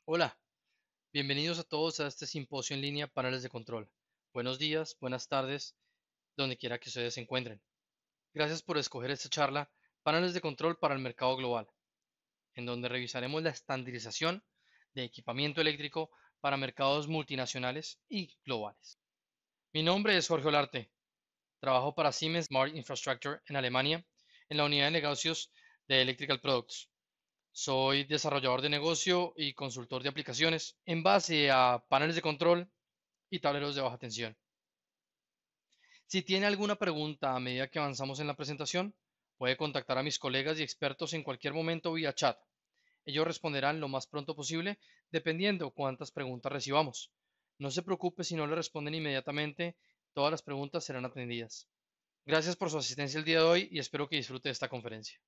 Hola, bienvenidos a todos a este simposio en línea Paneles de Control. Buenos días, buenas tardes, donde quiera que ustedes se encuentren. Gracias por escoger esta charla Paneles de Control para el mercado global, en donde revisaremos la estandarización de equipamiento eléctrico para mercados multinacionales y globales. Mi nombre es Jorge Olarte. Trabajo para Siemens Smart Infrastructure en Alemania, en la unidad de negocios de Electrical Products. Soy desarrollador de negocio y consultor de aplicaciones en base a paneles de control y tableros de baja tensión. Si tiene alguna pregunta a medida que avanzamos en la presentación, puede contactar a mis colegas y expertos en cualquier momento vía chat. Ellos responderán lo más pronto posible, dependiendo cuántas preguntas recibamos. No se preocupe si no le responden inmediatamente, todas las preguntas serán atendidas. Gracias por su asistencia el día de hoy y espero que disfrute de esta conferencia.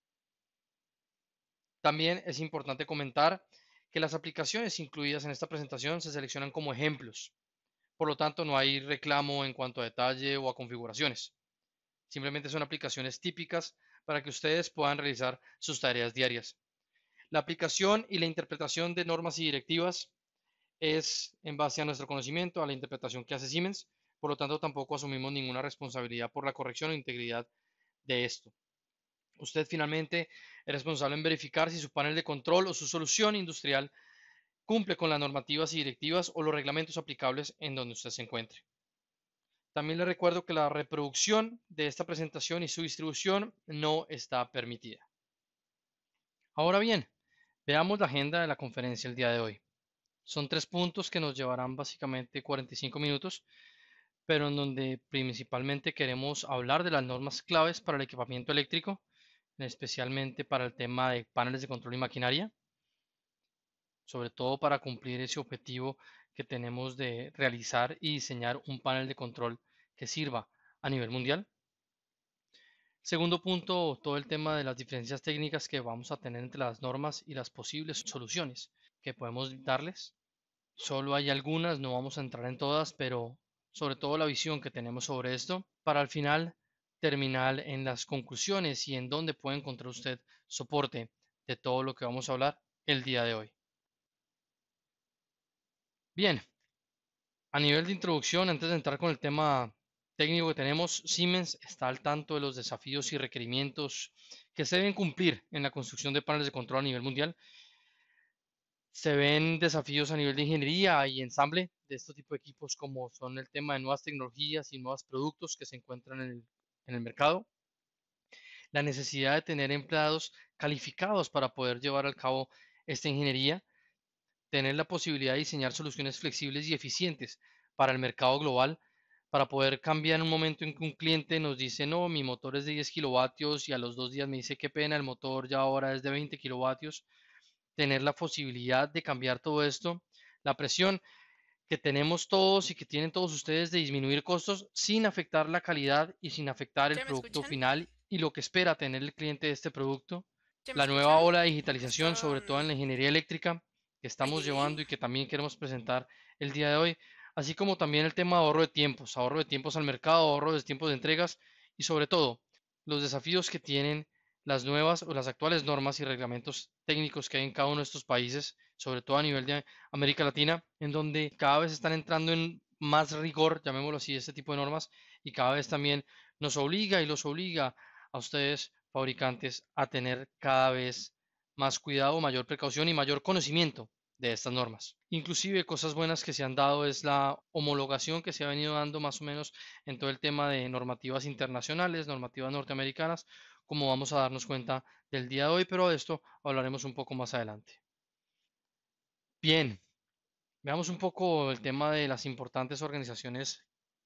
También es importante comentar que las aplicaciones incluidas en esta presentación se seleccionan como ejemplos. Por lo tanto, no hay reclamo en cuanto a detalle o a configuraciones. Simplemente son aplicaciones típicas para que ustedes puedan realizar sus tareas diarias. La aplicación y la interpretación de normas y directivas es en base a nuestro conocimiento, a la interpretación que hace Siemens. Por lo tanto, tampoco asumimos ninguna responsabilidad por la corrección o integridad de esto. Usted finalmente es responsable en verificar si su panel de control o su solución industrial cumple con las normativas y directivas o los reglamentos aplicables en donde usted se encuentre. También le recuerdo que la reproducción de esta presentación y su distribución no está permitida. Ahora bien, veamos la agenda de la conferencia el día de hoy. Son 3 puntos que nos llevarán básicamente 45 minutos, pero en donde principalmente queremos hablar de las normas claves para el equipamiento eléctrico, especialmente para el tema de paneles de control y maquinaria, sobre todo para cumplir ese objetivo que tenemos de realizar y diseñar un panel de control que sirva a nivel mundial. Segundo punto, todo el tema de las diferencias técnicas que vamos a tener entre las normas y las posibles soluciones que podemos darles. Solo hay algunas, no vamos a entrar en todas, pero sobre todo la visión que tenemos sobre esto, para al final terminar en las conclusiones y en dónde puede encontrar usted soporte de todo lo que vamos a hablar el día de hoy. Bien, a nivel de introducción, antes de entrar con el tema técnico que tenemos, Siemens está al tanto de los desafíos y requerimientos que se deben cumplir en la construcción de paneles de control a nivel mundial. Se ven desafíos a nivel de ingeniería y ensamble de este tipo de equipos, como son el tema de nuevas tecnologías y nuevos productos que se encuentran en el mercado, la necesidad de tener empleados calificados para poder llevar a cabo esta ingeniería, tener la posibilidad de diseñar soluciones flexibles y eficientes para el mercado global, para poder cambiar en un momento en que un cliente nos dice, no, mi motor es de 10 kilovatios y a los 2 días me dice, qué pena, el motor ya ahora es de 20 kilovatios, tener la posibilidad de cambiar todo esto, la presión que tenemos todos y que tienen todos ustedes de disminuir costos sin afectar la calidad y sin afectar el ¿Ya me producto escuchan? final y lo que espera tener el cliente de este producto. ¿Ya me La nueva escuchan? ola de digitalización, sobre todo en Están la ingeniería eléctrica, que estamos ahí. llevando y que también queremos presentar el día de hoy, así como también el tema de ahorro de tiempos al mercado, ahorro de tiempos de entregas y sobre todo los desafíos que tienen las nuevas o las actuales normas y reglamentos técnicos que hay en cada uno de estos países, sobre todo a nivel de América Latina, en donde cada vez están entrando en más rigor, llamémoslo así, este tipo de normas, y cada vez también nos obliga y los obliga a ustedes, fabricantes, a tener cada vez más cuidado, mayor precaución y mayor conocimiento de estas normas. Inclusive cosas buenas que se han dado es la homologación que se ha venido dando más o menos en todo el tema de normativas internacionales, normativas norteamericanas, como vamos a darnos cuenta del día de hoy, pero de esto hablaremos un poco más adelante. Bien, veamos un poco el tema de las importantes organizaciones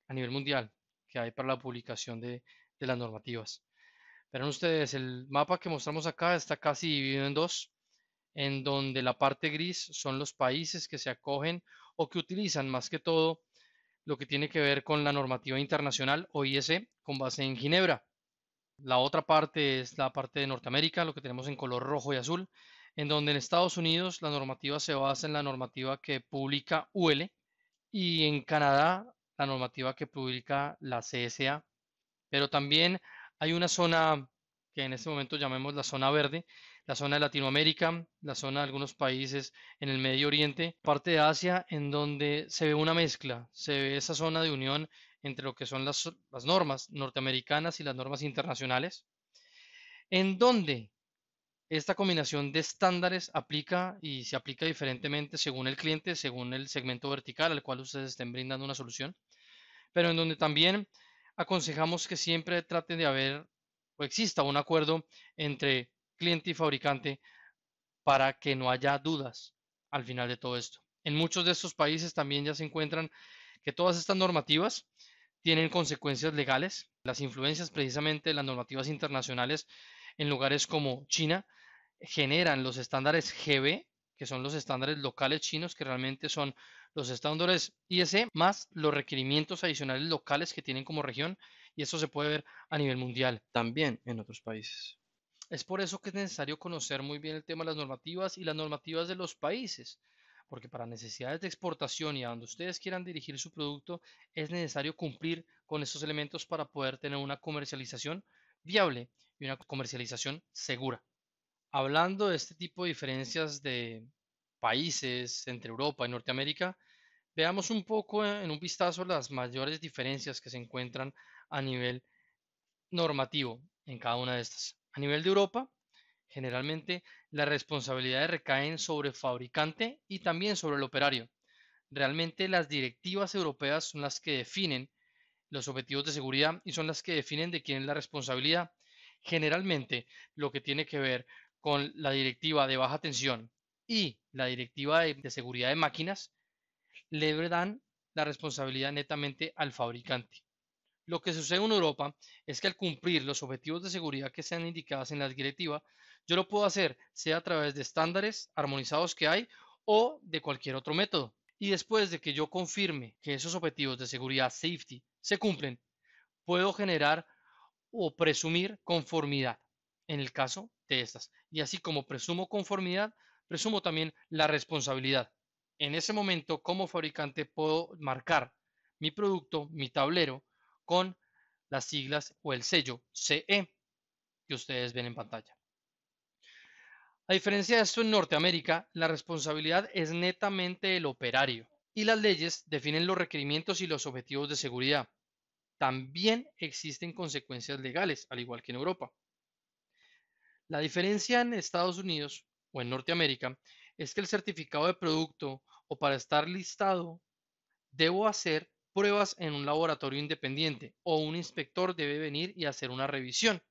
a nivel mundial que hay para la publicación de las normativas. Verán ustedes, el mapa que mostramos acá está casi dividido en dos, en donde la parte gris son los países que se acogen o que utilizan más que todo lo que tiene que ver con la normativa internacional o IEC con base en Ginebra. La otra parte es la parte de Norteamérica, lo que tenemos en color rojo y azul, en donde en Estados Unidos la normativa se basa en la normativa que publica UL y en Canadá la normativa que publica la CSA. Pero también hay una zona que en este momento llamemos la zona verde, la zona de Latinoamérica, la zona de algunos países en el Medio Oriente, parte de Asia, en donde se ve una mezcla, se ve esa zona de unión entre lo que son las normas norteamericanas y las normas internacionales, en donde esta combinación de estándares aplica y se aplica diferentemente según el cliente, según el segmento vertical al cual ustedes estén brindando una solución, pero en donde también aconsejamos que siempre traten de haber o exista un acuerdo entre cliente y fabricante para que no haya dudas al final de todo esto. En muchos de estos países también ya se encuentran que todas estas normativas tienen consecuencias legales. Las influencias precisamente de las normativas internacionales en lugares como China generan los estándares GB, que son los estándares locales chinos, que realmente son los estándares ISE más los requerimientos adicionales locales que tienen como región, y eso se puede ver a nivel mundial, también en otros países. Es por eso que es necesario conocer muy bien el tema de las normativas y las normativas de los países, porque para necesidades de exportación y a donde ustedes quieran dirigir su producto, es necesario cumplir con estos elementos para poder tener una comercialización viable y una comercialización segura. Hablando de este tipo de diferencias de países entre Europa y Norteamérica, veamos un poco en un vistazo las mayores diferencias que se encuentran a nivel normativo en cada una de estas. A nivel de Europa, generalmente las responsabilidades recaen sobre el fabricante y también sobre el operario. Realmente las directivas europeas son las que definen los objetivos de seguridad y son las que definen de quién es la responsabilidad. Generalmente lo que tiene que ver con la directiva de baja tensión y la directiva de seguridad de máquinas le dan la responsabilidad netamente al fabricante. Lo que sucede en Europa es que al cumplir los objetivos de seguridad que sean indicados en la directiva, yo lo puedo hacer sea a través de estándares armonizados que hay o de cualquier otro método. Y después de que yo confirme que esos objetivos de seguridad safety se cumplen, puedo generar o presumir conformidad en el caso de estas. Y así como presumo conformidad, presumo también la responsabilidad. En ese momento, como fabricante, puedo marcar mi producto, mi tablero, con las siglas o el sello CE que ustedes ven en pantalla. A diferencia de esto, en Norteamérica, la responsabilidad es netamente del operario y las leyes definen los requerimientos y los objetivos de seguridad. También existen consecuencias legales, al igual que en Europa. La diferencia en Estados Unidos o en Norteamérica es que el certificado de producto o para estar listado debo hacer pruebas en un laboratorio independiente o un inspector debe venir y hacer una revisión.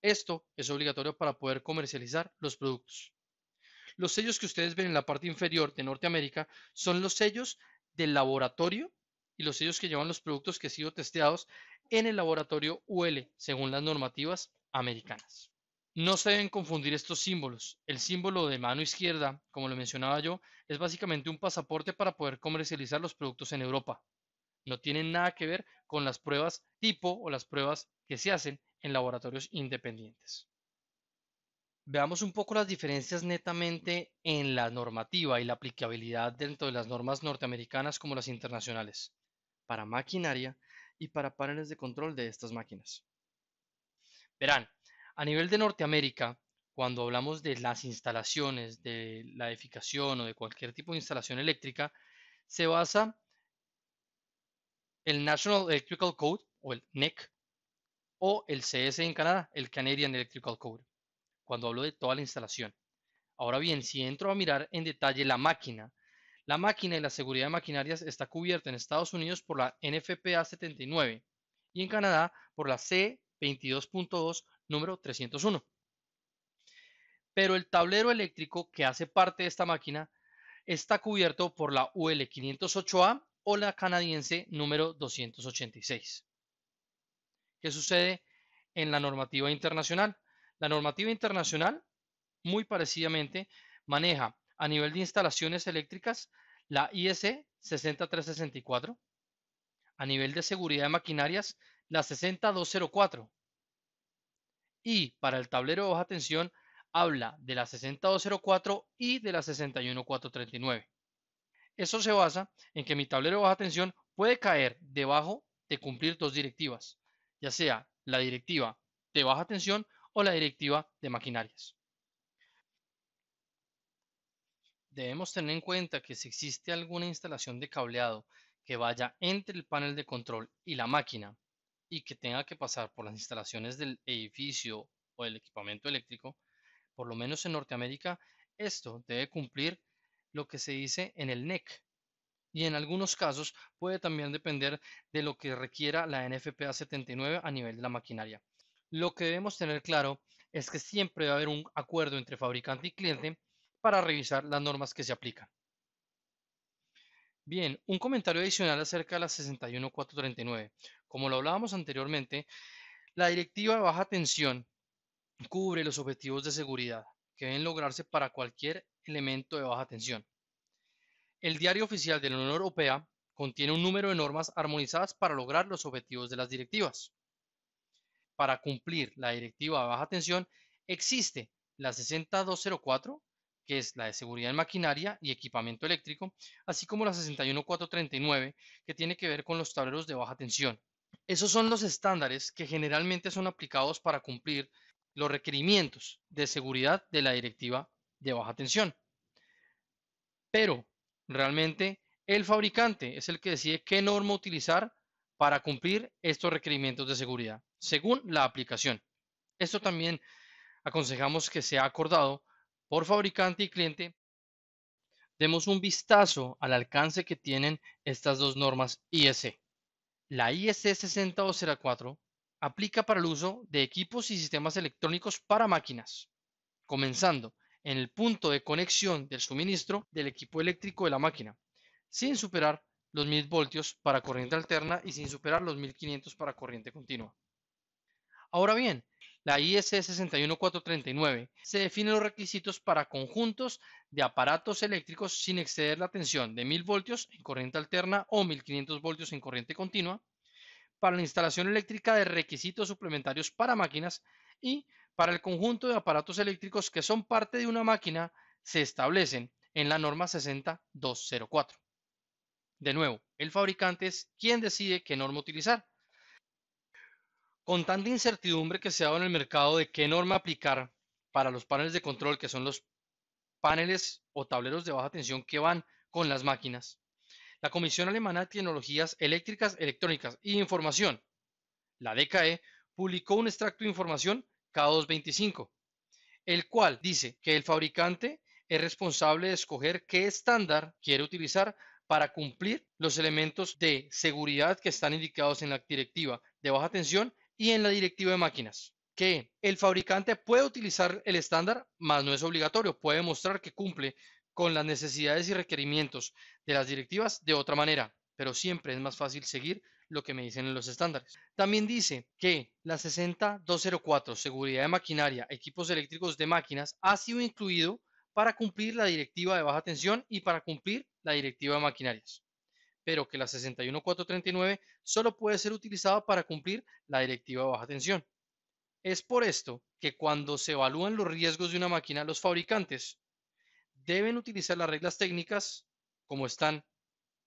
Esto es obligatorio para poder comercializar los productos. Los sellos que ustedes ven en la parte inferior de Norteamérica son los sellos del laboratorio y los sellos que llevan los productos que han sido testeados en el laboratorio UL según las normativas americanas. No se deben confundir estos símbolos. El símbolo de mano izquierda, como lo mencionaba yo, es básicamente un pasaporte para poder comercializar los productos en Europa. No tienen nada que ver con las pruebas tipo o las pruebas que se hacen en laboratorios independientes. Veamos un poco las diferencias netamente en la normativa y la aplicabilidad dentro de las normas norteamericanas como las internacionales, para maquinaria y para paneles de control de estas máquinas. Verán, a nivel de Norteamérica, cuando hablamos de las instalaciones, de la edificación o de cualquier tipo de instalación eléctrica, se basa el National Electrical Code o el NEC o el CS en Canadá, el Canadian Electrical Code, cuando hablo de toda la instalación. Ahora bien, si entro a mirar en detalle la máquina y la seguridad de maquinarias está cubierta en Estados Unidos por la NFPA 79 y en Canadá por la C22.2 número 301. Pero el tablero eléctrico que hace parte de esta máquina está cubierto por la UL 508A o la canadiense número 286. ¿Qué sucede en la normativa internacional? La normativa internacional, muy parecidamente, maneja a nivel de instalaciones eléctricas la IEC 60364, a nivel de seguridad de maquinarias la 60204 y para el tablero de baja tensión habla de la 60204 y de la 61439. Eso se basa en que mi tablero de baja tensión puede caer debajo de cumplir dos directivas, ya sea la directiva de baja tensión o la directiva de maquinarias. Debemos tener en cuenta que si existe alguna instalación de cableado que vaya entre el panel de control y la máquina y que tenga que pasar por las instalaciones del edificio o del equipamiento eléctrico, por lo menos en Norteamérica, esto debe cumplir lo que se dice en el NEC, y en algunos casos puede también depender de lo que requiera la NFPA 79 a nivel de la maquinaria. Lo que debemos tener claro es que siempre debe haber un acuerdo entre fabricante y cliente para revisar las normas que se aplican. Bien, un comentario adicional acerca de la 61439. Como lo hablábamos anteriormente, la directiva de baja tensión cubre los objetivos de seguridad que deben lograrse para cualquier elemento de baja tensión. El Diario Oficial de la Unión Europea contiene un número de normas armonizadas para lograr los objetivos de las directivas. Para cumplir la directiva de baja tensión existe la 60204, que es la de seguridad en maquinaria y equipamiento eléctrico, así como la 61439, que tiene que ver con los tableros de baja tensión. Esos son los estándares que generalmente son aplicados para cumplir los requerimientos de seguridad de la directiva de baja tensión. Pero realmente el fabricante es el que decide qué norma utilizar para cumplir estos requerimientos de seguridad, según la aplicación. Esto también aconsejamos que sea acordado por fabricante y cliente. Demos un vistazo al alcance que tienen estas dos normas IEC. La IEC 60204 aplica para el uso de equipos y sistemas electrónicos para máquinas, comenzando en el punto de conexión del suministro del equipo eléctrico de la máquina, sin superar los 1000 voltios para corriente alterna y sin superar los 1500 para corriente continua. Ahora bien, la IEC 61439 se define los requisitos para conjuntos de aparatos eléctricos sin exceder la tensión de 1000 voltios en corriente alterna o 1500 voltios en corriente continua, para la instalación eléctrica de requisitos suplementarios para máquinas y para el conjunto de aparatos eléctricos que son parte de una máquina se establecen en la norma 60204. De nuevo, el fabricante es quien decide qué norma utilizar. Con tanta incertidumbre que se ha dado en el mercado de qué norma aplicar para los paneles de control, que son los paneles o tableros de baja tensión que van con las máquinas, la Comisión Alemana de Tecnologías Eléctricas, Electrónicas y Información, la DKE, publicó un extracto de información K225, el cual dice que el fabricante es responsable de escoger qué estándar quiere utilizar para cumplir los elementos de seguridad que están indicados en la directiva de baja tensión y en la directiva de máquinas. Que el fabricante puede utilizar el estándar, mas no es obligatorio, puede mostrar que cumple con las necesidades y requerimientos de las directivas de otra manera, pero siempre es más fácil seguir lo que me dicen en los estándares. También dice que la 60204, seguridad de maquinaria, equipos eléctricos de máquinas, ha sido incluido para cumplir la directiva de baja tensión y para cumplir la directiva de maquinarias, pero que la 61439 solo puede ser utilizada para cumplir la directiva de baja tensión. Es por esto que cuando se evalúan los riesgos de una máquina, los fabricantes deben utilizar las reglas técnicas como están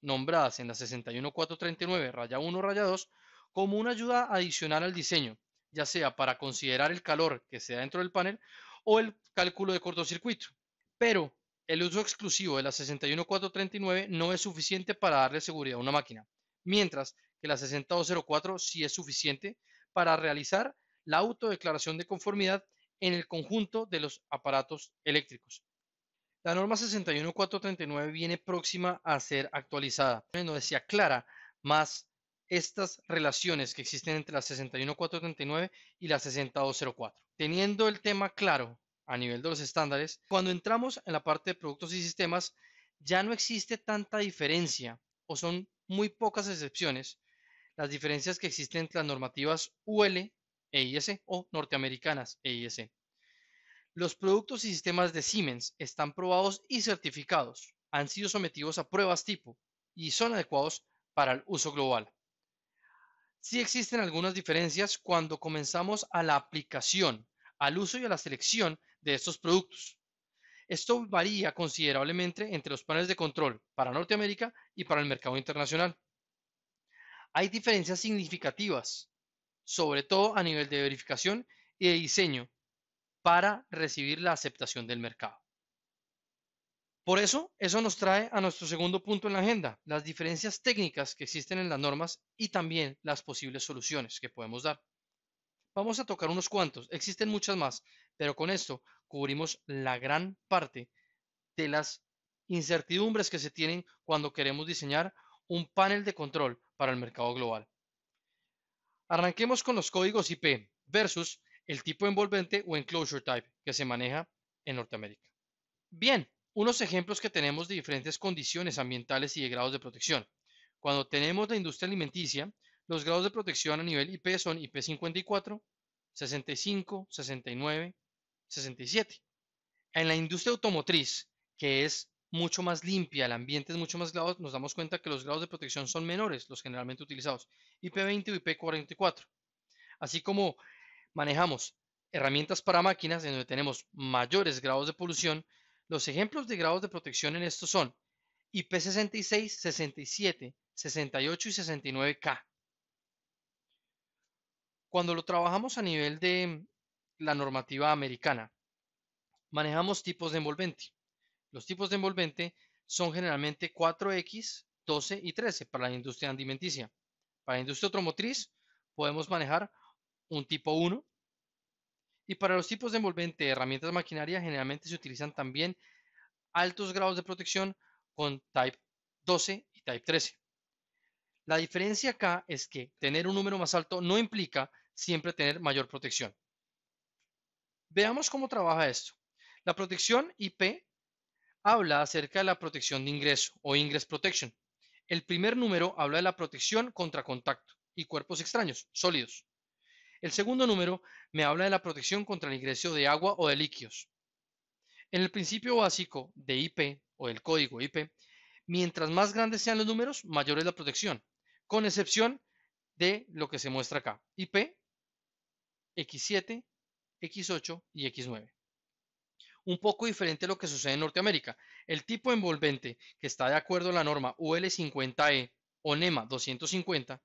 nombradas en la 61439 raya 1 raya 2 como una ayuda adicional al diseño, ya sea para considerar el calor que se da dentro del panel o el cálculo de cortocircuito. Pero el uso exclusivo de la 61439 no es suficiente para darle seguridad a una máquina, mientras que la 60204 sí es suficiente para realizar la autodeclaración de conformidad en el conjunto de los aparatos eléctricos. La norma 61439 viene próxima a ser actualizada, donde se aclara más estas relaciones que existen entre la 61439 y la 60204. Teniendo el tema claro a nivel de los estándares, cuando entramos en la parte de productos y sistemas, ya no existe tanta diferencia o son muy pocas excepciones las diferencias que existen entre las normativas UL e IS o norteamericanas e IS. Los productos y sistemas de Siemens están probados y certificados, han sido sometidos a pruebas tipo y son adecuados para el uso global. Sí existen algunas diferencias cuando comenzamos a la aplicación, al uso y a la selección de estos productos. Esto varía considerablemente entre los paneles de control para Norteamérica y para el mercado internacional. Hay diferencias significativas, sobre todo a nivel de verificación y de diseño, para recibir la aceptación del mercado. Eso nos trae a nuestro segundo punto en la agenda, las diferencias técnicas que existen en las normas y también las posibles soluciones que podemos dar. Vamos a tocar unos cuantos, existen muchas más, pero con esto cubrimos la gran parte de las incertidumbres que se tienen cuando queremos diseñar un panel de control para el mercado global. Arranquemos con los códigos IP versus el tipo envolvente o enclosure type que se maneja en Norteamérica. Bien, unos ejemplos que tenemos de diferentes condiciones ambientales y de grados de protección. Cuando tenemos la industria alimenticia, los grados de protección a nivel IP son IP 54, 65, 69, 67. En la industria automotriz, que es mucho más limpia, el ambiente es mucho más claro, nos damos cuenta que los grados de protección son menores, los generalmente utilizados, IP 20 o IP 44. Así como manejamos herramientas para máquinas en donde tenemos mayores grados de polución, los ejemplos de grados de protección en estos son IP 66, 67, 68 y 69K. Cuando lo trabajamos a nivel de la normativa americana, manejamos tipos de envolvente. Los tipos de envolvente son generalmente 4X, 12 y 13 para la industria alimenticia. Para la industria automotriz podemos manejar un tipo 1 y para los tipos de envolvente de herramientas maquinaria generalmente se utilizan también altos grados de protección con Type 12 y Type 13. La diferencia acá es que tener un número más alto no implica siempre tener mayor protección. Veamos cómo trabaja esto. La protección IP habla acerca de la protección de ingreso o Ingress Protection. El primer número habla de la protección contra contacto y cuerpos extraños, sólidos. El segundo número me habla de la protección contra el ingreso de agua o de líquidos. En el principio básico de IP o del código IP, mientras más grandes sean los números, mayor es la protección, con excepción de lo que se muestra acá, IP, X7, X8 y X9. Un poco diferente a lo que sucede en Norteamérica. El tipo envolvente que está de acuerdo a la norma UL50E o NEMA 250,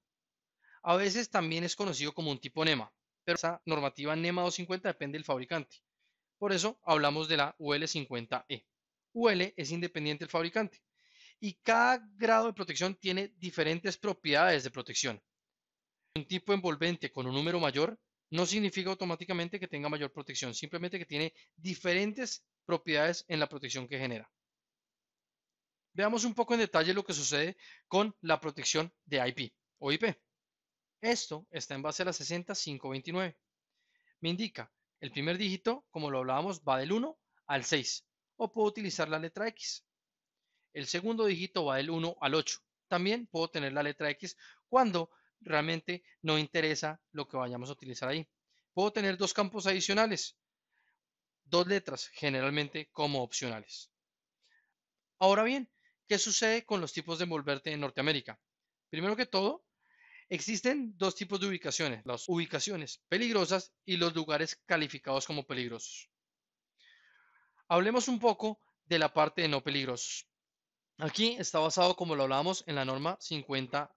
a veces también es conocido como un tipo NEMA, pero esa normativa NEMA 250 depende del fabricante. Por eso hablamos de la UL50E. UL es independiente del fabricante y cada grado de protección tiene diferentes propiedades de protección. Un tipo envolvente con un número mayor no significa automáticamente que tenga mayor protección, simplemente que tiene diferentes propiedades en la protección que genera. Veamos un poco en detalle lo que sucede con la protección de IP o IP. Esto está en base a la 60529. Me indica el primer dígito, como lo hablábamos, va del 1 al 6, o puedo utilizar la letra X. El segundo dígito va del 1 al 8. También puedo tener la letra X cuando realmente no interesa lo que vayamos a utilizar ahí. Puedo tener dos campos adicionales, dos letras generalmente como opcionales. Ahora bien, ¿qué sucede con los tipos de envolverte en Norteamérica? Primero que todo, existen dos tipos de ubicaciones, las ubicaciones peligrosas y los lugares calificados como peligrosos. Hablemos un poco de la parte de no peligrosos. Aquí está basado, como lo hablábamos, en la norma 50E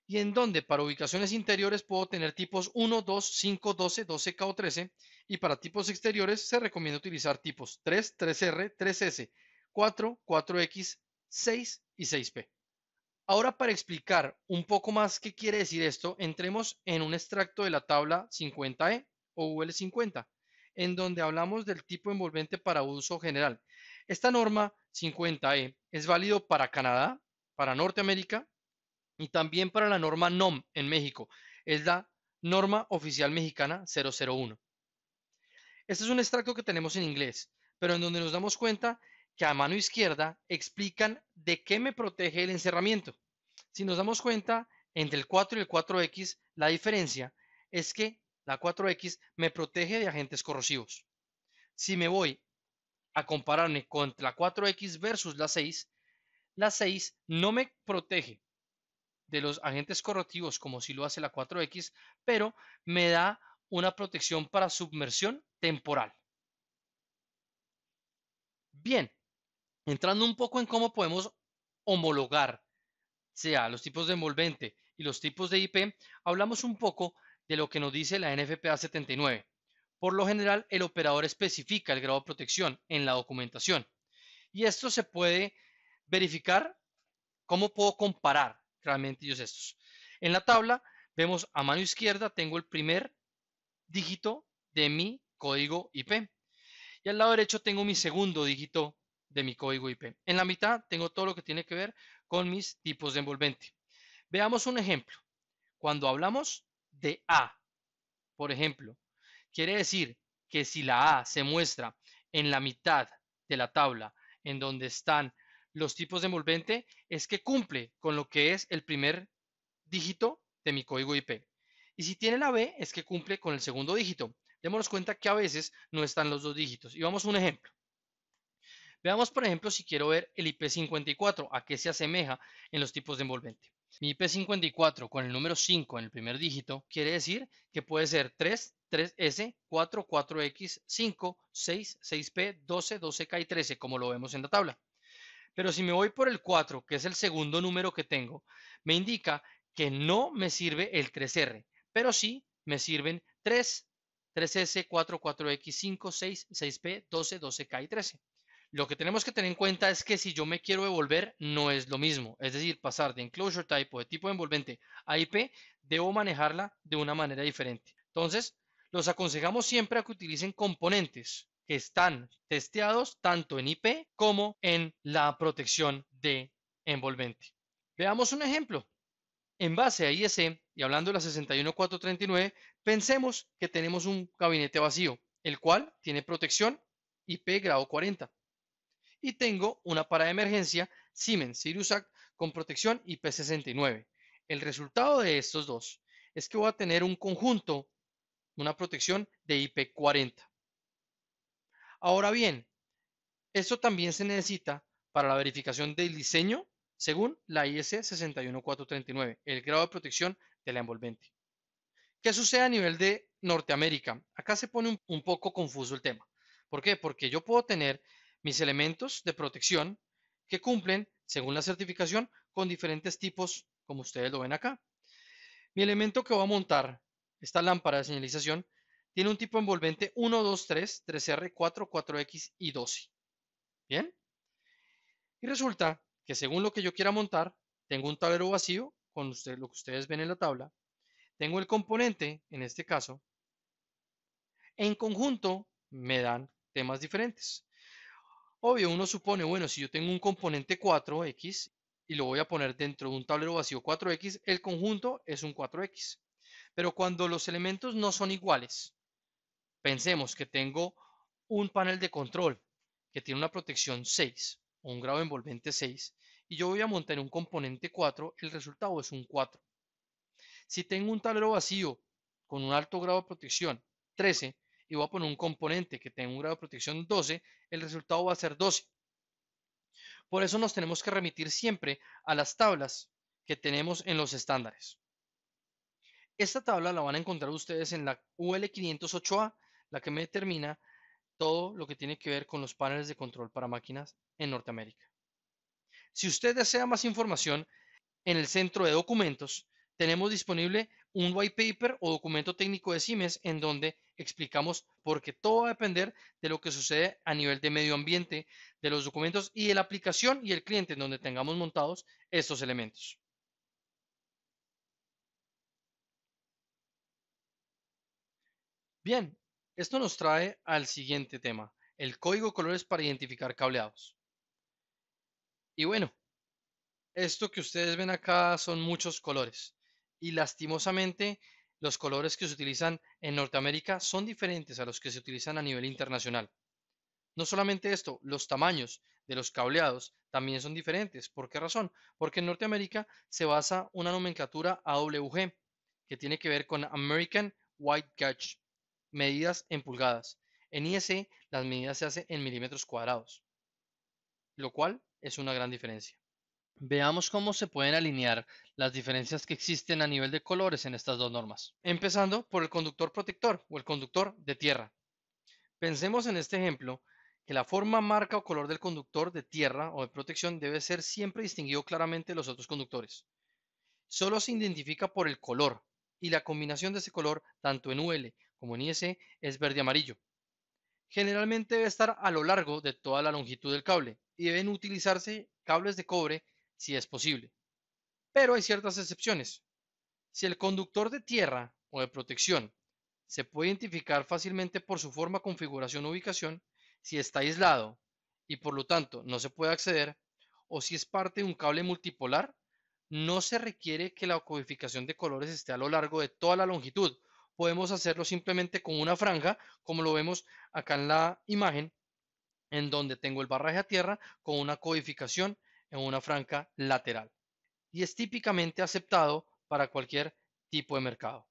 y en donde para ubicaciones interiores puedo tener tipos 1, 2, 5, 12, 12K o 13 y para tipos exteriores se recomienda utilizar tipos 3, 3R, 3S, 4, 4X, 6 y 6P. Ahora para explicar un poco más qué quiere decir esto, entremos en un extracto de la tabla 50E o UL50, en donde hablamos del tipo envolvente para uso general. Esta norma 50E es válido para Canadá, para Norteamérica y también para la norma NOM en México. Es la norma oficial mexicana 001. Este es un extracto que tenemos en inglés, pero en donde nos damos cuenta que a mano izquierda explican de qué me protege el encerramiento. Si nos damos cuenta, entre el 4 y el 4X, la diferencia es que la 4X me protege de agentes corrosivos. Si me voy a compararme con la 4X versus la 6 no me protege de los agentes corrosivos como si lo hace la 4X, pero me da una protección para submersión temporal. Bien, entrando un poco en cómo podemos homologar, sea los tipos de envolvente y los tipos de IP, hablamos un poco de lo que nos dice la NFPA 79. Por lo general, el operador especifica el grado de protección en la documentación Y esto se puede verificar. ¿Cómo puedo comparar realmente ellos estos? En la tabla vemos a mano izquierda tengo el primer dígito de mi código IP y al lado derecho tengo mi segundo dígito de mi código IP. En la mitad tengo todo lo que tiene que ver con mis tipos de envolvente. Veamos un ejemplo. Cuando hablamos de A, por ejemplo, quiere decir que si la A se muestra en la mitad de la tabla en donde están los tipos de envolvente, es que cumple con lo que es el primer dígito de mi código IP. Y si tiene la B, es que cumple con el segundo dígito. Démonos cuenta que a veces no están los dos dígitos. Y vamos a un ejemplo. Veamos, por ejemplo, si quiero ver el IP54, a qué se asemeja en los tipos de envolvente. Mi IP54 con el número 5 en el primer dígito quiere decir que puede ser 3, 3S, 4, 4X, 5, 6, 6P, 12, 12K y 13, como lo vemos en la tabla. Pero si me voy por el 4, que es el segundo número que tengo, me indica que no me sirve el 3R, pero sí me sirven 3, 3S, 4, 4X, 5, 6, 6P, 12, 12K y 13. Lo que tenemos que tener en cuenta es que si yo me quiero devolver, no es lo mismo. Es decir, pasar de enclosure type o de tipo de envolvente a IP, debo manejarla de una manera diferente. Entonces, los aconsejamos siempre a que utilicen componentes que están testeados tanto en IP como en la protección de envolvente. Veamos un ejemplo. En base a IEC y hablando de la 61439, pensemos que tenemos un gabinete vacío, el cual tiene protección IP grado 40 y tengo una parada de emergencia Siemens SiriusAct con protección IP69. El resultado de estos dos es que voy a tener un conjunto, una protección de IP40. Ahora bien, esto también se necesita para la verificación del diseño según la IEC 61439, el grado de protección de la envolvente. ¿Qué sucede a nivel de Norteamérica? Acá se pone un poco confuso el tema. ¿Por qué? Porque yo puedo tener mis elementos de protección que cumplen, según la certificación, con diferentes tipos, como ustedes lo ven acá. Mi elemento que voy a montar, esta lámpara de señalización, tiene un tipo envolvente 1, 2, 3, 3R, 4, 4X y 12. ¿Bien? Y resulta que según lo que yo quiera montar, tengo un tablero vacío, con lo que ustedes ven en la tabla, tengo el componente, en este caso, en conjunto me dan temas diferentes. Obvio, uno supone, bueno, si yo tengo un componente 4X y lo voy a poner dentro de un tablero vacío 4X, el conjunto es un 4X. Pero cuando los elementos no son iguales, pensemos que tengo un panel de control que tiene una protección 6 o un grado envolvente 6 y yo voy a montar un componente 4, el resultado es un 4. Si tengo un tablero vacío con un alto grado de protección 13 y voy a poner un componente que tenga un grado de protección 12, el resultado va a ser 12. Por eso nos tenemos que remitir siempre a las tablas que tenemos en los estándares. Esta tabla la van a encontrar ustedes en la UL508A, la que me determina todo lo que tiene que ver con los paneles de control para máquinas en Norteamérica. Si usted desea más información, en el centro de documentos tenemos disponible un white paper o documento técnico de Siemens en donde explicamos porque todo va a depender de lo que sucede a nivel de medio ambiente, de los documentos y de la aplicación y el cliente en donde tengamos montados estos elementos. Bien, esto nos trae al siguiente tema, el código de colores para identificar cableados. Y bueno, esto que ustedes ven acá son muchos colores y lastimosamente los colores que se utilizan en Norteamérica son diferentes a los que se utilizan a nivel internacional. No solamente esto, los tamaños de los cableados también son diferentes. ¿Por qué razón? Porque en Norteamérica se basa una nomenclatura AWG que tiene que ver con American Wide Gauge, medidas en pulgadas. En IEC las medidas se hacen en milímetros cuadrados, lo cual es una gran diferencia. Veamos cómo se pueden alinear las diferencias que existen a nivel de colores en estas dos normas. Empezando por el conductor protector o el conductor de tierra. Pensemos en este ejemplo que la forma, marca o color del conductor de tierra o de protección debe ser siempre distinguido claramente de los otros conductores. Solo se identifica por el color y la combinación de ese color tanto en UL como en IS es verde-amarillo. Generalmente debe estar a lo largo de toda la longitud del cable y deben utilizarse cables de cobre si es posible. Pero hay ciertas excepciones. Si el conductor de tierra o de protección se puede identificar fácilmente por su forma, configuración o ubicación, si está aislado y por lo tanto no se puede acceder, o si es parte de un cable multipolar, no se requiere que la codificación de colores esté a lo largo de toda la longitud. Podemos hacerlo simplemente con una franja, como lo vemos acá en la imagen, en donde tengo el barraje a tierra con una codificación en una franja lateral. Y es típicamente aceptado para cualquier tipo de mercado.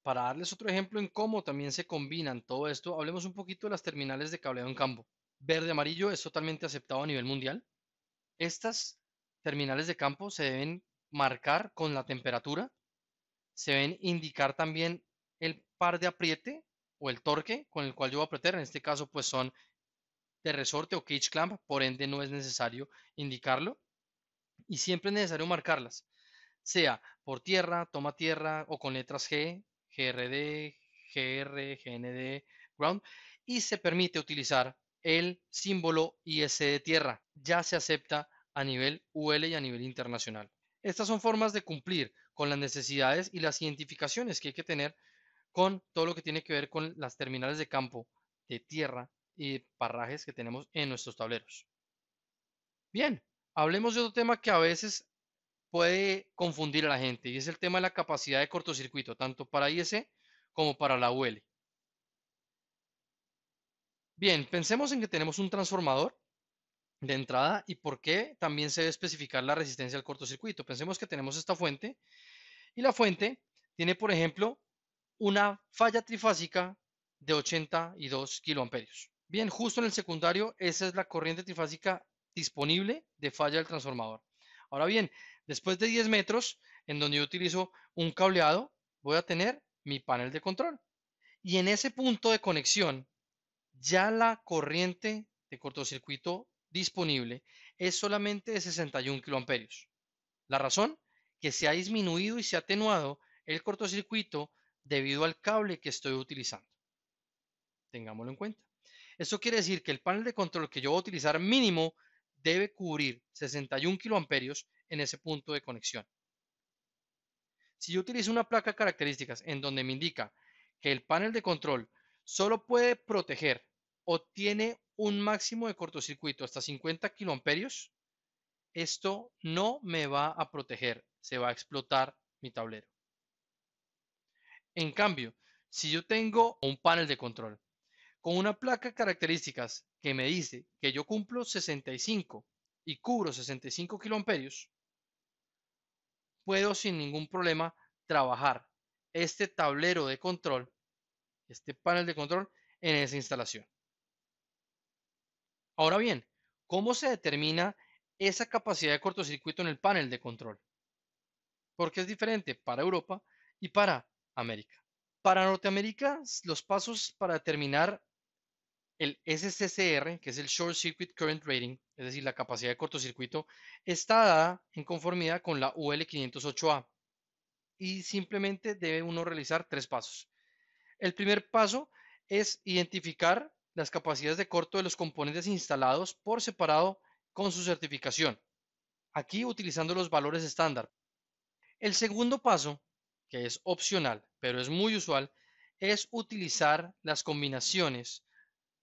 Para darles otro ejemplo en cómo también se combinan todo esto, hablemos un poquito de las terminales de cableado en campo. Verde-amarillo es totalmente aceptado a nivel mundial. Estas terminales de campo se deben marcar con la temperatura, se deben indicar también el par de apriete o el torque con el cual yo voy a apretar. En este caso pues son de resorte o cage clamp, por ende no es necesario indicarlo y siempre es necesario marcarlas, sea por tierra, toma tierra o con letras G, GRD, GR, GND, ground, y se permite utilizar el símbolo IS de tierra. Ya se acepta a nivel UL y a nivel internacional. Estas son formas de cumplir con las necesidades y las identificaciones que hay que tener con todo lo que tiene que ver con las terminales de campo, de tierra y parrajes que tenemos en nuestros tableros. Bien, hablemos de otro tema que a veces puede confundir a la gente y es el tema de la capacidad de cortocircuito, tanto para IS como para la UL. Bien, pensemos en que tenemos un transformador de entrada y por qué también se debe especificar la resistencia al cortocircuito. Pensemos que tenemos esta fuente y la fuente tiene, por ejemplo, una falla trifásica de 82 kiloamperios. Bien, justo en el secundario, esa es la corriente trifásica disponible de falla del transformador. Ahora bien, después de 10 metros, en donde yo utilizo un cableado, voy a tener mi panel de control. Y en ese punto de conexión, ya la corriente de cortocircuito disponible es solamente de 61 kiloamperios. La razón, que se ha disminuido y se ha atenuado el cortocircuito debido al cable que estoy utilizando. Tengámoslo en cuenta. Esto quiere decir que el panel de control que yo voy a utilizar mínimo debe cubrir 61 kiloamperios en ese punto de conexión. Si yo utilizo una placa de características en donde me indica que el panel de control solo puede proteger o tiene un máximo de cortocircuito hasta 50 kiloamperios, esto no me va a proteger, se va a explotar mi tablero. En cambio, si yo tengo un panel de control con una placa de características que me dice que yo cumplo 65 y cubro 65 kiloamperios, puedo sin ningún problema trabajar este tablero de control, este panel de control en esa instalación. Ahora bien, ¿cómo se determina esa capacidad de cortocircuito en el panel de control? Porque es diferente para Europa y para América. Para Norteamérica, los pasos para determinar el SCCR, que es el Short Circuit Current Rating, es decir, la capacidad de cortocircuito, está dada en conformidad con la UL 508A y simplemente debe uno realizar tres pasos. El primer paso es identificar las capacidades de corto de los componentes instalados por separado con su certificación, aquí utilizando los valores estándar. El segundo paso, que es opcional, pero es muy usual, es utilizar las combinaciones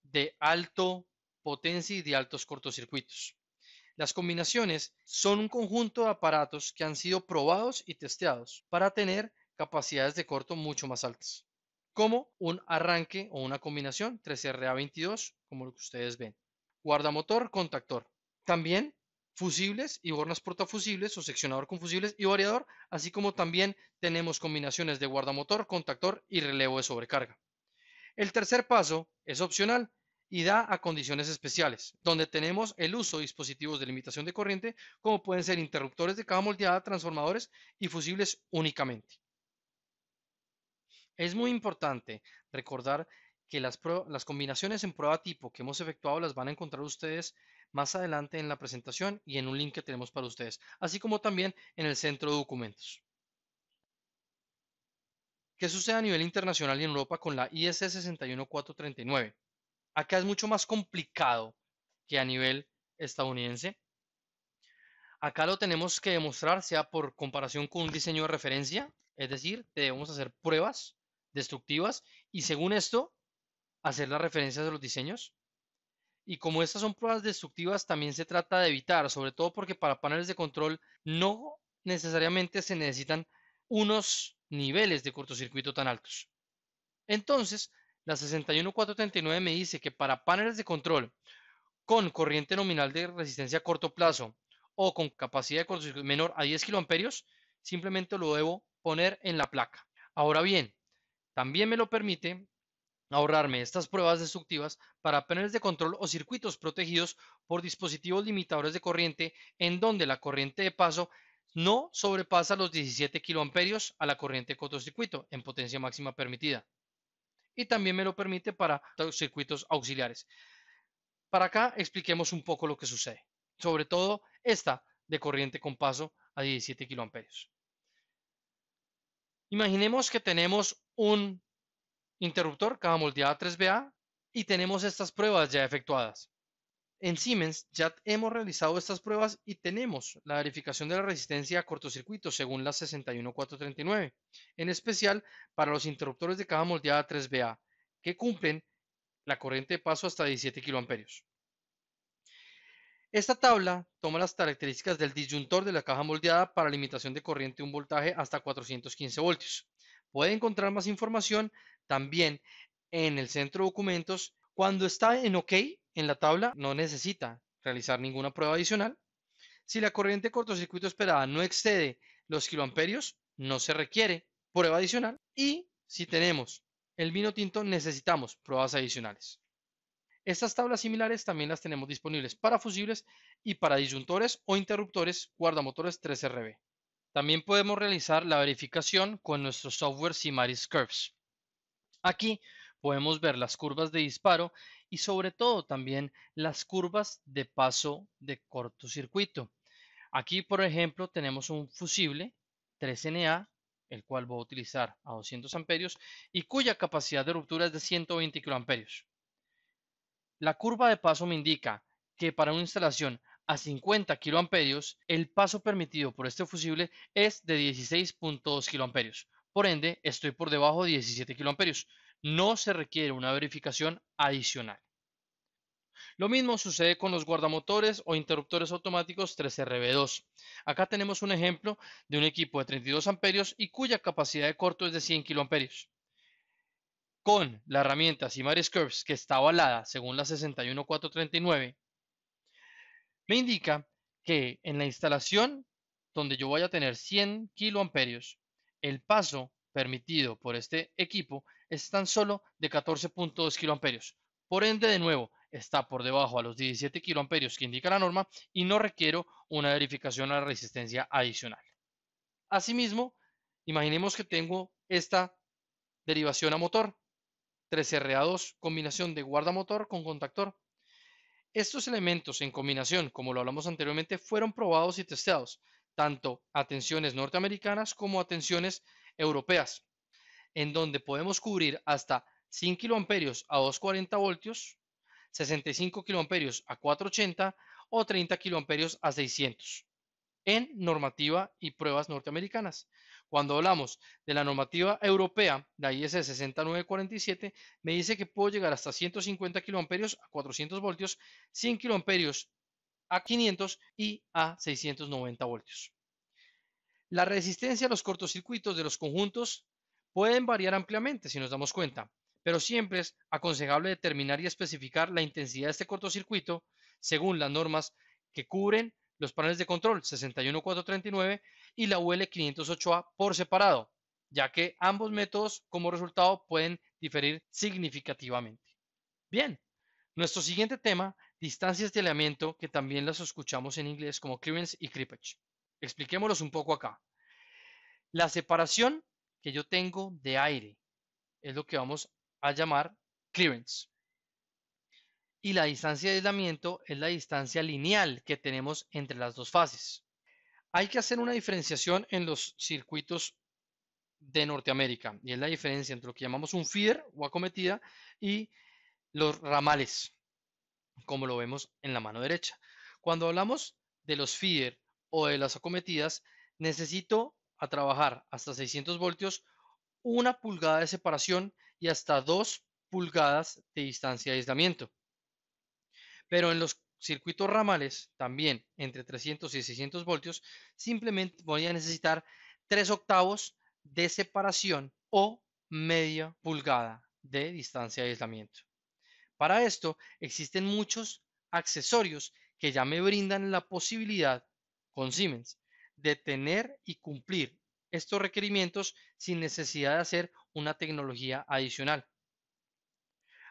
de alto potencia y de altos cortocircuitos. Las combinaciones son un conjunto de aparatos que han sido probados y testeados para tener capacidades de corto mucho más altas, como un arranque o una combinación 3RA22, como lo que ustedes ven. Guardamotor, contactor. También fusibles y bornas portafusibles o seccionador con fusibles y variador, así como también tenemos combinaciones de guardamotor, contactor y relevo de sobrecarga. El tercer paso es opcional y da a condiciones especiales, donde tenemos el uso de dispositivos de limitación de corriente, como pueden ser interruptores de caja moldeada, transformadores y fusibles únicamente. Es muy importante recordar que las combinaciones en prueba tipo que hemos efectuado las van a encontrar ustedes más adelante en la presentación y en un link que tenemos para ustedes, así como también en el centro de documentos. ¿Qué sucede a nivel internacional y en Europa con la IS 61439? Acá es mucho más complicado que a nivel estadounidense. Acá lo tenemos que demostrar sea por comparación con un diseño de referencia, es decir, debemos hacer pruebas destructivas y según esto hacer las referencias de los diseños. Y como estas son pruebas destructivas, también se trata de evitar, sobre todo porque para paneles de control no necesariamente se necesitan unos niveles de cortocircuito tan altos. Entonces, la 61439 me dice que para paneles de control con corriente nominal de resistencia a corto plazo o con capacidad de cortocircuito menor a 10 kiloamperios, simplemente lo debo poner en la placa. Ahora bien, también me lo permite ahorrarme estas pruebas destructivas para paneles de control o circuitos protegidos por dispositivos limitadores de corriente en donde la corriente de paso no sobrepasa los 17 kiloamperios a la corriente de cortocircuito en potencia máxima permitida. Y también me lo permite para los circuitos auxiliares. Para acá expliquemos un poco lo que sucede, sobre todo esta de corriente con paso a 17 kiloamperios. Imaginemos que tenemos un interruptor caja moldeada 3BA y tenemos estas pruebas ya efectuadas. En Siemens ya hemos realizado estas pruebas y tenemos la verificación de la resistencia a cortocircuito según la 61439, en especial para los interruptores de caja moldeada 3BA que cumplen la corriente de paso hasta 17 kiloamperios. Esta tabla toma las características del disyuntor de la caja moldeada para limitación de corriente de un voltaje hasta 415 voltios. Puede encontrar más información también en el centro de documentos. Cuando está en OK en la tabla, no necesita realizar ninguna prueba adicional. Si la corriente de cortocircuito esperada no excede los kiloamperios, no se requiere prueba adicional. Y si tenemos el vino tinto, necesitamos pruebas adicionales. Estas tablas similares también las tenemos disponibles para fusibles y para disyuntores o interruptores guardamotores 3RB. También podemos realizar la verificación con nuestro software Simaris Curves. Aquí podemos ver las curvas de disparo y sobre todo también las curvas de paso de cortocircuito. Aquí, por ejemplo, tenemos un fusible 3NA, el cual voy a utilizar a 200 amperios y cuya capacidad de ruptura es de 120 kiloamperios. La curva de paso me indica que para una instalación a 50 kiloamperios, el paso permitido por este fusible es de 16.2 kiloamperios. Por ende, estoy por debajo de 17 kiloamperios. No se requiere una verificación adicional. Lo mismo sucede con los guardamotores o interruptores automáticos 3RB2. Acá tenemos un ejemplo de un equipo de 32 amperios y cuya capacidad de corto es de 100 kiloamperios. Con la herramienta Simaris Curves, que está avalada según la 61439, me indica que en la instalación donde yo voy a tener 100 kiloamperios, el paso permitido por este equipo es tan solo de 14.2 kiloamperios. Por ende, de nuevo, está por debajo a los 17 kiloamperios que indica la norma y no requiero una verificación a la resistencia adicional. Asimismo, imaginemos que tengo esta derivación a motor 3RA2, combinación de guardamotor con contactor. Estos elementos en combinación, como lo hablamos anteriormente, fueron probados y testeados, tanto a tensiones norteamericanas como a tensiones europeas, en donde podemos cubrir hasta 100 kiloamperios a 240 voltios, 65 kiloamperios a 480 o 30 kiloamperios a 600 en normativa y pruebas norteamericanas. Cuando hablamos de la normativa europea, la IS 60947, me dice que puedo llegar hasta 150 kiloamperios a 400 voltios, 100 kiloamperios a 500 y a 690 voltios. La resistencia a los cortocircuitos de los conjuntos pueden variar ampliamente si nos damos cuenta, pero siempre es aconsejable determinar y especificar la intensidad de este cortocircuito según las normas que cubren los paneles de control 61439 y la UL 508A por separado, ya que ambos métodos como resultado pueden diferir significativamente. Bien, nuestro siguiente tema, distancias de aislamiento, que también las escuchamos en inglés como clearance y creepage. Expliquémoslos un poco acá. La separación que yo tengo de aire es lo que vamos a llamar clearance. Y la distancia de aislamiento es la distancia lineal que tenemos entre las dos fases. Hay que hacer una diferenciación en los circuitos de Norteamérica, y es la diferencia entre lo que llamamos un feeder o acometida y los ramales, como lo vemos en la mano derecha. Cuando hablamos de los feeder o de las acometidas, necesito a trabajar hasta 600 voltios, 1 pulgada de separación y hasta 2 pulgadas de distancia de aislamiento. Pero en los circuitos ramales, también entre 300 y 600 voltios, simplemente voy a necesitar 3 octavos de separación o media pulgada de distancia de aislamiento. Para esto existen muchos accesorios que ya me brindan la posibilidad con Siemens de tener y cumplir estos requerimientos sin necesidad de hacer una tecnología adicional.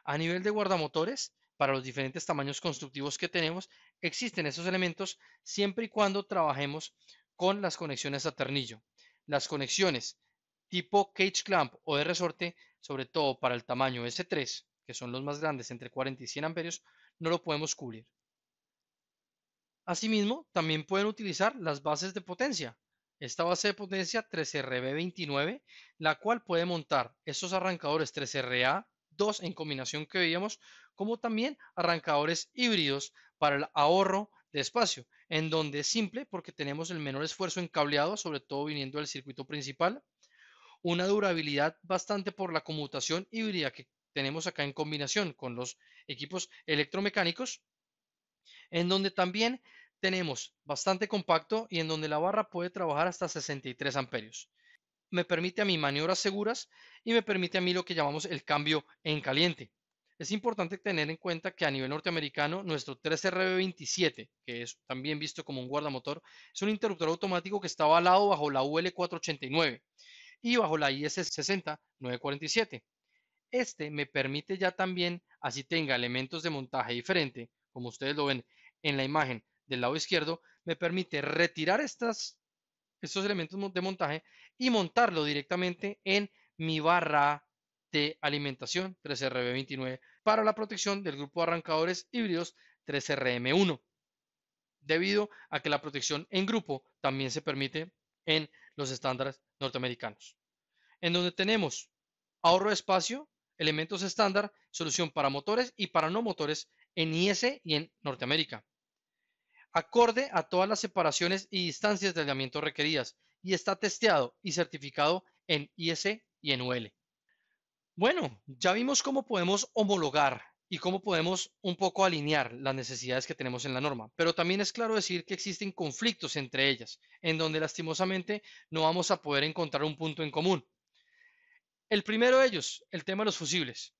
A nivel de guardamotores, para los diferentes tamaños constructivos que tenemos, existen esos elementos siempre y cuando trabajemos con las conexiones a tornillo. Las conexiones tipo cage clamp o de resorte, sobre todo para el tamaño S3, que son los más grandes, entre 40 y 100 amperios, no lo podemos cubrir. Asimismo, también pueden utilizar las bases de potencia. Esta base de potencia 3RB29, la cual puede montar estos arrancadores 3RA2 en combinación que veíamos, como también arrancadores híbridos para el ahorro de espacio, en donde es simple porque tenemos el menor esfuerzo en cableado, sobre todo viniendo del circuito principal, una durabilidad bastante por la conmutación híbrida que tenemos acá en combinación con los equipos electromecánicos, en donde también tenemos bastante compacto y en donde la barra puede trabajar hasta 63 amperios. Me permite a mí maniobras seguras y me permite a mí lo que llamamos el cambio en caliente. Es importante tener en cuenta que a nivel norteamericano nuestro 3RB27, que es también visto como un guardamotor, es un interruptor automático que está avalado bajo la UL489 y bajo la IS60947. Este me permite ya también, así tenga elementos de montaje diferente, como ustedes lo ven en la imagen del lado izquierdo, me permite retirar estos elementos de montaje y montarlo directamente en mi barra de alimentación 3RB29 para la protección del grupo de arrancadores híbridos 3RM1, debido a que la protección en grupo también se permite en los estándares norteamericanos, en donde tenemos ahorro de espacio, elementos estándar, solución para motores y para no motores en IS y en Norteamérica, acorde a todas las separaciones y distancias de aislamiento requeridas, y está testeado y certificado en IS y en UL. Bueno, ya vimos cómo podemos homologar y cómo podemos un poco alinear las necesidades que tenemos en la norma, pero también es claro decir que existen conflictos entre ellas, en donde lastimosamente no vamos a poder encontrar un punto en común. El primero de ellos, el tema de los fusibles.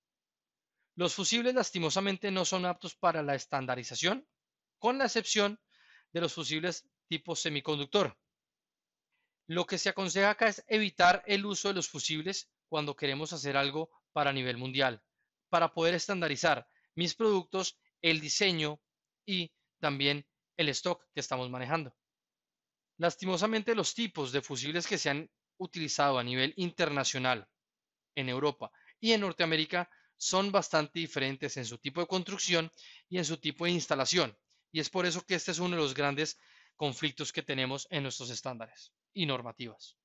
Los fusibles lastimosamente no son aptos para la estandarización, con la excepción de los fusibles tipo semiconductor. Lo que se aconseja acá es evitar el uso de los fusibles cuando queremos hacer algo para nivel mundial, para poder estandarizar mis productos, el diseño y también el stock que estamos manejando. Lastimosamente, los tipos de fusibles que se han utilizado a nivel internacional en Europa y en Norteamérica son bastante diferentes en su tipo de construcción y en su tipo de instalación. Y es por eso que este es uno de los grandes conflictos que tenemos en nuestros estándares y normativas.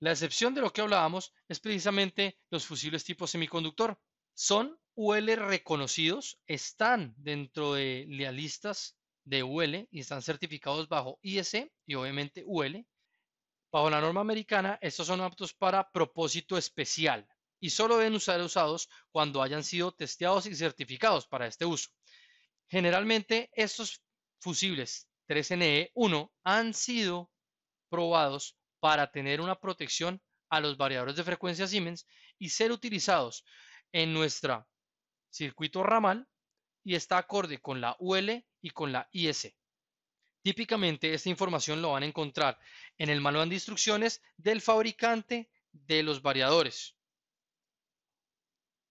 La excepción de lo que hablábamos es precisamente los fusibles tipo semiconductor. Son UL reconocidos, están dentro de las listas de UL y están certificados bajo IS y obviamente UL. Bajo la norma americana, estos son aptos para propósito especial y solo deben ser usados cuando hayan sido testeados y certificados para este uso. Generalmente, estos fusibles 3NE1 han sido probados para tener una protección a los variadores de frecuencia Siemens y ser utilizados en nuestro circuito ramal y está acorde con la UL y con la IS. Típicamente esta información lo van a encontrar en el manual de instrucciones del fabricante de los variadores.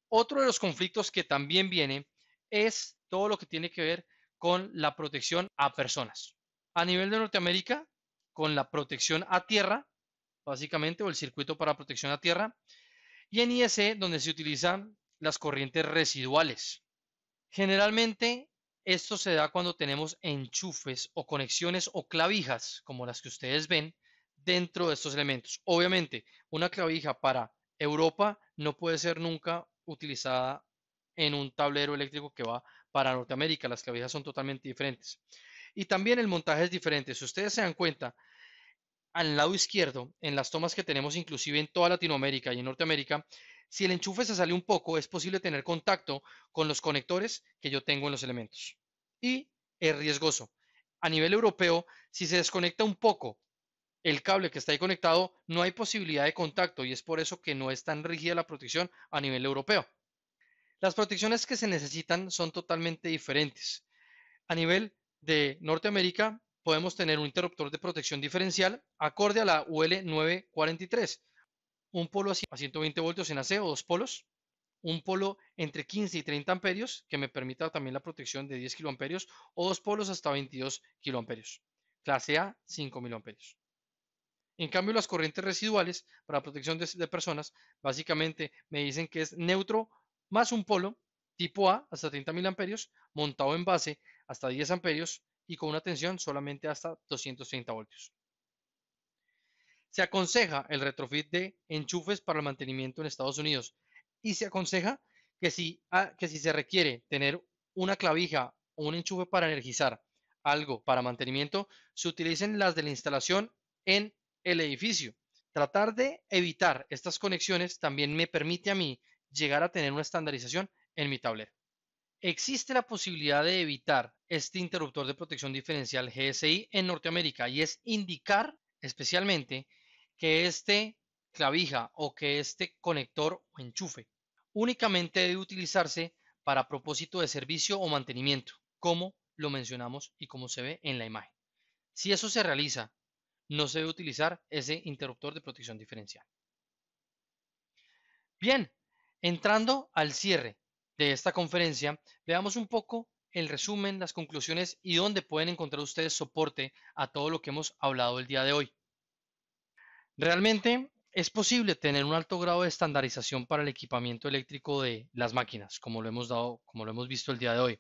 Otro de los conflictos que también viene es todo lo que tiene que ver con la protección a personas. A nivel de Norteamérica, con la protección a tierra, básicamente, o el circuito para protección a tierra, y en IEC, donde se utilizan las corrientes residuales. Generalmente, esto se da cuando tenemos enchufes o conexiones o clavijas, como las que ustedes ven, dentro de estos elementos. Obviamente, una clavija para Europa no puede ser nunca utilizada en un tablero eléctrico que va para Norteamérica. Las clavijas son totalmente diferentes. Y también el montaje es diferente. Si ustedes se dan cuenta, al lado izquierdo, en las tomas que tenemos inclusive en toda Latinoamérica y en Norteamérica, si el enchufe se sale un poco, es posible tener contacto con los conectores que yo tengo en los elementos. Y es riesgoso. A nivel europeo, si se desconecta un poco el cable que está ahí conectado, no hay posibilidad de contacto y es por eso que no es tan rígida la protección a nivel europeo. Las protecciones que se necesitan son totalmente diferentes. A nivel de Norteamérica, podemos tener un interruptor de protección diferencial acorde a la UL 943, un polo a 120 voltios en AC o dos polos, un polo entre 15 y 30 amperios que me permita también la protección de 10 kiloamperios o dos polos hasta 22 kiloamperios. Clase A, 5000 amperios. En cambio, las corrientes residuales para protección de personas básicamente me dicen que es neutro más un polo tipo A hasta 30.000 amperios montado en base hasta 10 amperios y con una tensión solamente hasta 230 voltios. Se aconseja el retrofit de enchufes para el mantenimiento en Estados Unidos y se aconseja que si se requiere tener una clavija o un enchufe para energizar algo para mantenimiento, se utilicen las de la instalación en el edificio. Tratar de evitar estas conexiones también me permite a mí llegar a tener una estandarización en mi tablero. Existe la posibilidad de evitar este interruptor de protección diferencial GSI en Norteamérica y es indicar especialmente que este clavija o que este conector o enchufe únicamente debe utilizarse para propósito de servicio o mantenimiento, como lo mencionamos y como se ve en la imagen. Si eso se realiza, no se debe utilizar ese interruptor de protección diferencial. Bien, entrando al cierre de esta conferencia, veamos un poco el resumen, las conclusiones y dónde pueden encontrar ustedes soporte a todo lo que hemos hablado el día de hoy. Realmente es posible tener un alto grado de estandarización para el equipamiento eléctrico de las máquinas, como lo hemos visto el día de hoy.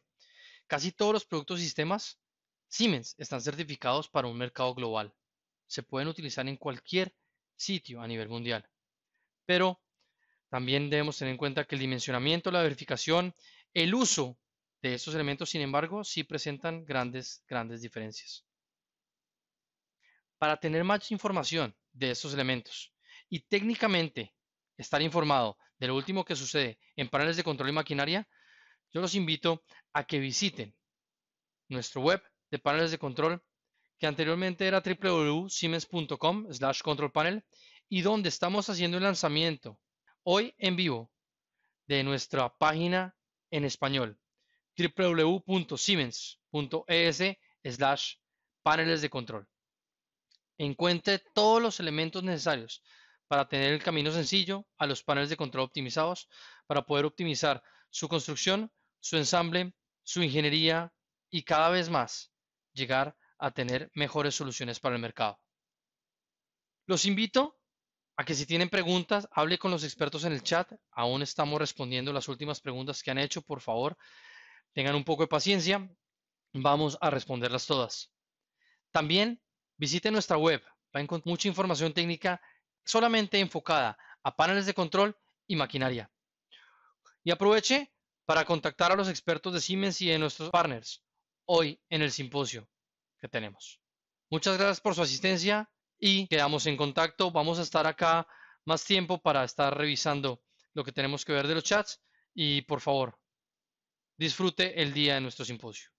Casi todos los productos y sistemas Siemens están certificados para un mercado global. Se pueden utilizar en cualquier sitio a nivel mundial. Pero también debemos tener en cuenta que el dimensionamiento, la verificación, el uso de estos elementos, sin embargo, sí presentan grandes diferencias. Para tener más información de estos elementos y técnicamente estar informado de lo último que sucede en paneles de control y maquinaria, yo los invito a que visiten nuestro web de paneles de control, que anteriormente era www.siemens.com/controlpanel y donde estamos haciendo el lanzamiento hoy en vivo de nuestra página en español, www.siemens.es/paneles de control. Encuentre todos los elementos necesarios para tener el camino sencillo a los paneles de control optimizados, para poder optimizar su construcción, su ensamble, su ingeniería y cada vez más llegar a tener mejores soluciones para el mercado. Los invito a que si tienen preguntas, hable con los expertos en el chat. Aún estamos respondiendo las últimas preguntas que han hecho. Por favor, tengan un poco de paciencia. Vamos a responderlas todas. También visite nuestra web. Va a encontrar mucha información técnica solamente enfocada a paneles de control y maquinaria. Y aproveche para contactar a los expertos de Siemens y de nuestros partners hoy en el simposio que tenemos. Muchas gracias por su asistencia y quedamos en contacto. Vamos a estar acá más tiempo para estar revisando lo que tenemos que ver de los chats y por favor, disfrute el día de nuestro simposio.